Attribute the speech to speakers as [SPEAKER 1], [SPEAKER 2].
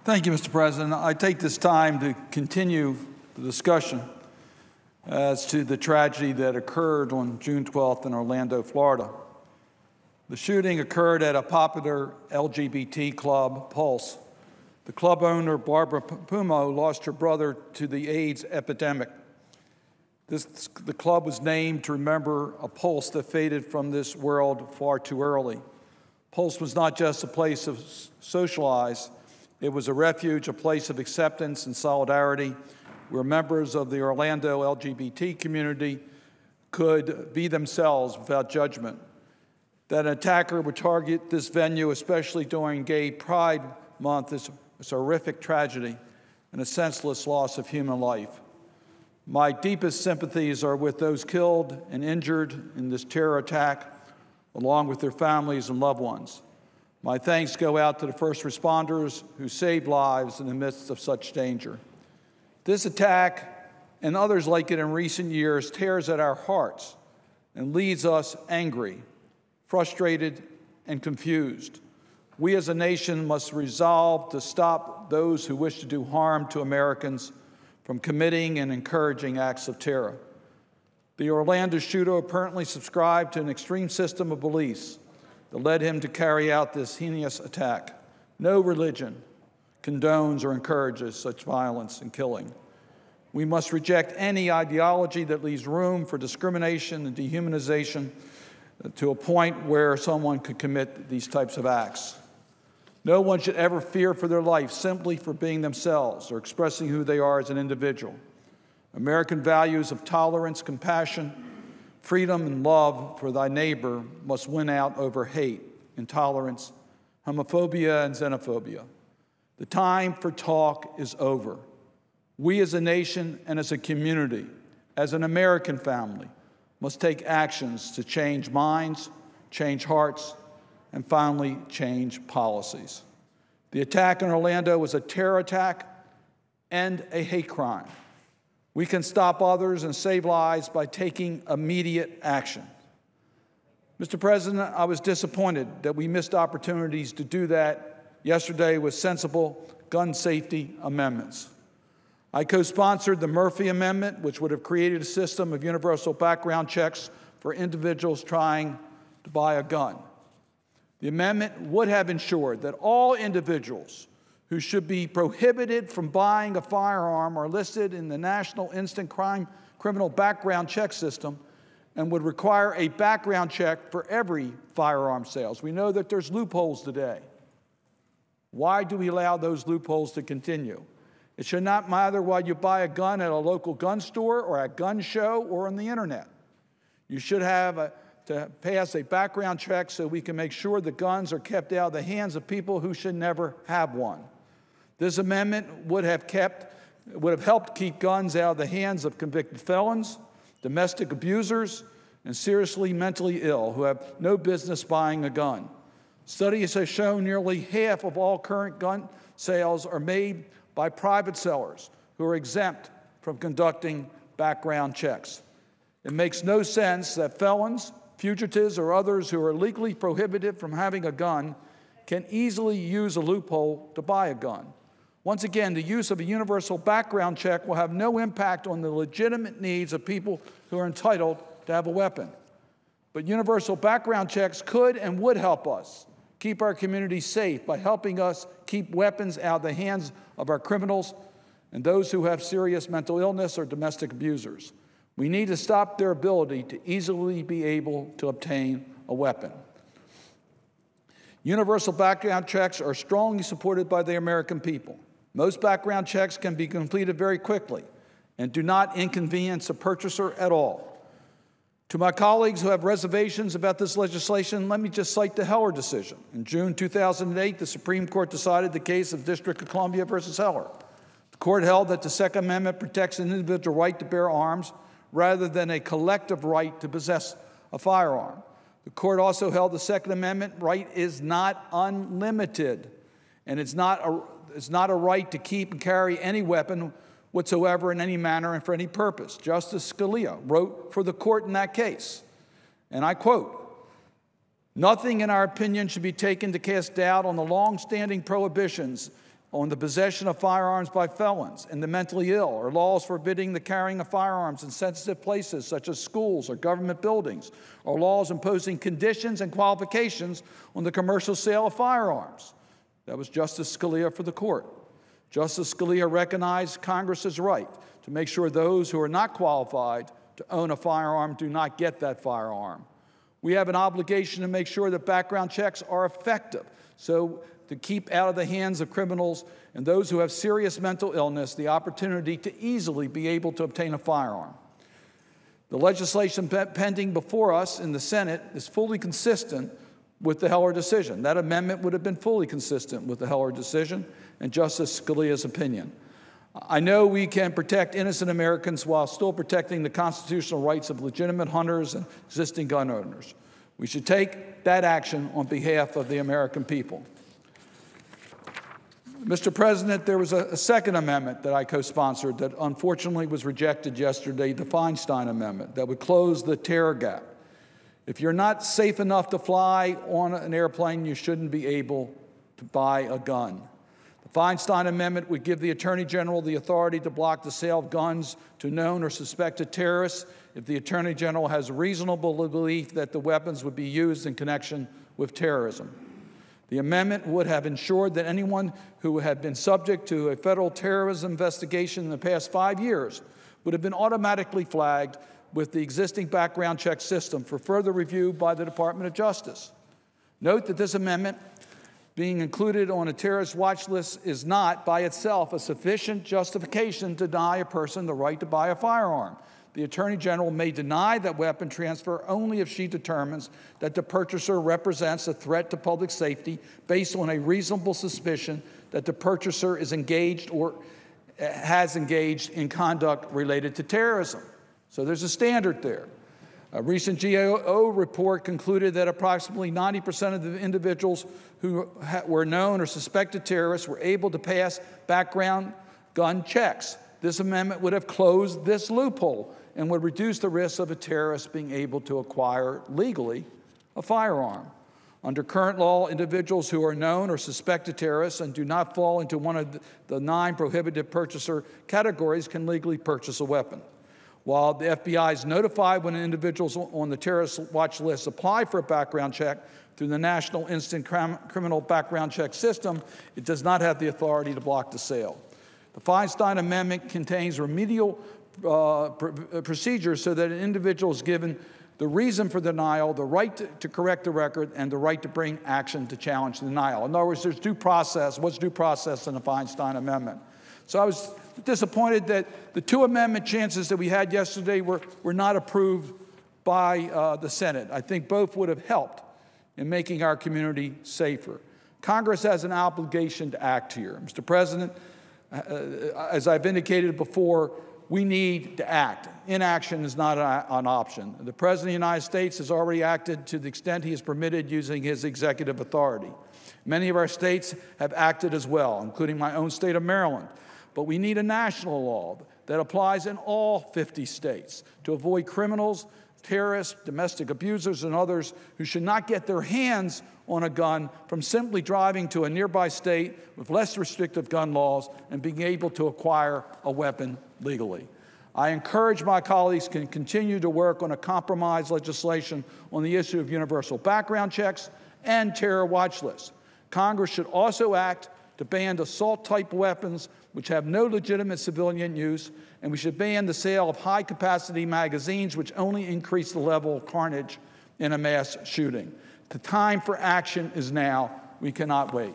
[SPEAKER 1] Thank you, Mr. President. I take this time to continue the discussion as to the tragedy that occurred on June 12th in Orlando, Florida. The shooting occurred at a popular LGBT club, Pulse. The club owner, Barbara Pumo, lost her brother to the AIDS epidemic. The club was named to remember a Pulse that faded from this world far too early. Pulse was not just a place to socialize. It was a refuge, a place of acceptance and solidarity, where members of the Orlando LGBT community could be themselves without judgment. That an attacker would target this venue, especially during Gay Pride Month, is a horrific tragedy and a senseless loss of human life. My deepest sympathies are with those killed and injured in this terror attack, along with their families and loved ones. My thanks go out to the first responders who saved lives in the midst of such danger. This attack and others like it in recent years tears at our hearts and leaves us angry, frustrated, and confused. We as a nation must resolve to stop those who wish to do harm to Americans from committing and encouraging acts of terror. The Orlando shooter apparently subscribed to an extreme system of beliefs that led him to carry out this heinous attack. No religion condones or encourages such violence and killing. We must reject any ideology that leaves room for discrimination and dehumanization to a point where someone could commit these types of acts. No one should ever fear for their life simply for being themselves or expressing who they are as an individual. American values of tolerance, compassion, freedom, and love for thy neighbor must win out over hate, intolerance, homophobia, and xenophobia. The time for talk is over. We as a nation and as a community, as an American family, must take actions to change minds, change hearts, and finally change policies. The attack in Orlando was a terror attack and a hate crime. We can stop others and save lives by taking immediate action. Mr. President, I was disappointed that we missed opportunities to do that yesterday with sensible gun safety amendments. I co-sponsored the Murphy Amendment, which would have created a system of universal background checks for individuals trying to buy a gun. The amendment would have ensured that all individuals who should be prohibited from buying a firearm are listed in the National Instant Criminal Background Check System and would require a background check for every firearm sales. We know that there's loopholes today. Why do we allow those loopholes to continue? It should not matter whether you buy a gun at a local gun store or at a gun show or on the internet. You should have to pass a background check so we can make sure the guns are kept out of the hands of people who should never have one. This amendment would have helped keep guns out of the hands of convicted felons, domestic abusers, and seriously mentally ill who have no business buying a gun. Studies have shown nearly half of all current gun sales are made by private sellers who are exempt from conducting background checks. It makes no sense that felons, fugitives, or others who are legally prohibited from having a gun can easily use a loophole to buy a gun. Once again, the use of a universal background check will have no impact on the legitimate needs of people who are entitled to have a weapon. But universal background checks could and would help us keep our communities safe by helping us keep weapons out of the hands of our criminals and those who have serious mental illness or domestic abusers. We need to stop their ability to easily be able to obtain a weapon. Universal background checks are strongly supported by the American people. Most background checks can be completed very quickly and do not inconvenience a purchaser at all. To my colleagues who have reservations about this legislation, let me just cite the Heller decision. In June 2008, the Supreme Court decided the case of District of Columbia versus Heller. The court held that the Second Amendment protects an individual right to bear arms rather than a collective right to possess a firearm. The court also held the Second Amendment right is not unlimited, and it's not a right to keep and carry any weapon whatsoever in any manner and for any purpose. Justice Scalia wrote for the court in that case, and I quote, "Nothing in our opinion should be taken to cast doubt on the long-standing prohibitions on the possession of firearms by felons and the mentally ill, or laws forbidding the carrying of firearms in sensitive places such as schools or government buildings, or laws imposing conditions and qualifications on the commercial sale of firearms. That was Justice Scalia for the court. Justice Scalia recognized Congress's right to make sure those who are not qualified to own a firearm do not get that firearm. We have an obligation to make sure that background checks are effective, so to keep out of the hands of criminals and those who have serious mental illness the opportunity to easily be able to obtain a firearm. The legislation pending before us in the Senate is fully consistent with the Heller decision. That amendment would have been fully consistent with the Heller decision and Justice Scalia's opinion. I know we can protect innocent Americans while still protecting the constitutional rights of legitimate hunters and existing gun owners. We should take that action on behalf of the American people. Mr. President, there was a second amendment that I co-sponsored that unfortunately was rejected yesterday, the Feinstein Amendment, that would close the terror gap. If you're not safe enough to fly on an airplane, you shouldn't be able to buy a gun. The Feinstein Amendment would give the Attorney General the authority to block the sale of guns to known or suspected terrorists if the Attorney General has reasonable belief that the weapons would be used in connection with terrorism. The amendment would have ensured that anyone who had been subject to a federal terrorism investigation in the past 5 years would have been automatically flagged with the existing background check system for further review by the Department of Justice. Note that this amendment, being included on a terrorist watch list, is not by itself a sufficient justification to deny a person the right to buy a firearm. The Attorney General may deny that weapon transfer only if she determines that the purchaser represents a threat to public safety based on a reasonable suspicion that the purchaser is engaged or has engaged in conduct related to terrorism. So there's a standard there. A recent GAO report concluded that approximately 90% of the individuals who were known or suspected terrorists were able to pass background gun checks. This amendment would have closed this loophole and would reduce the risk of a terrorist being able to acquire legally a firearm. Under current law, individuals who are known or suspected terrorists and do not fall into one of the 9 prohibited purchaser categories can legally purchase a weapon. While the FBI is notified when individuals on the terrorist watch list apply for a background check through the National Instant Criminal Background Check System, it does not have the authority to block the sale. The Feinstein Amendment contains remedial procedures so that an individual is given the reason for denial, the right to correct the record, and the right to bring action to challenge the denial. In other words, there's due process. What's due process in the Feinstein Amendment? So I was disappointed that the 2 amendment chances that we had yesterday were not approved by the Senate. I think both would have helped in making our community safer. Congress has an obligation to act here. Mr. President, as I've indicated before, we need to act. Inaction is not an option. The President of the United States has already acted to the extent he is permitted using his executive authority. Many of our states have acted as well, including my own state of Maryland. But we need a national law that applies in all 50 states to avoid criminals, terrorists, domestic abusers, and others who should not get their hands on a gun from simply driving to a nearby state with less restrictive gun laws and being able to acquire a weapon legally. I encourage my colleagues to continue to work on a compromise legislation on the issue of universal background checks and terror watch lists. Congress should also act to ban assault-type weapons which have no legitimate civilian use, and we should ban the sale of high-capacity magazines which only increase the level of carnage in a mass shooting. The time for action is now. We cannot wait.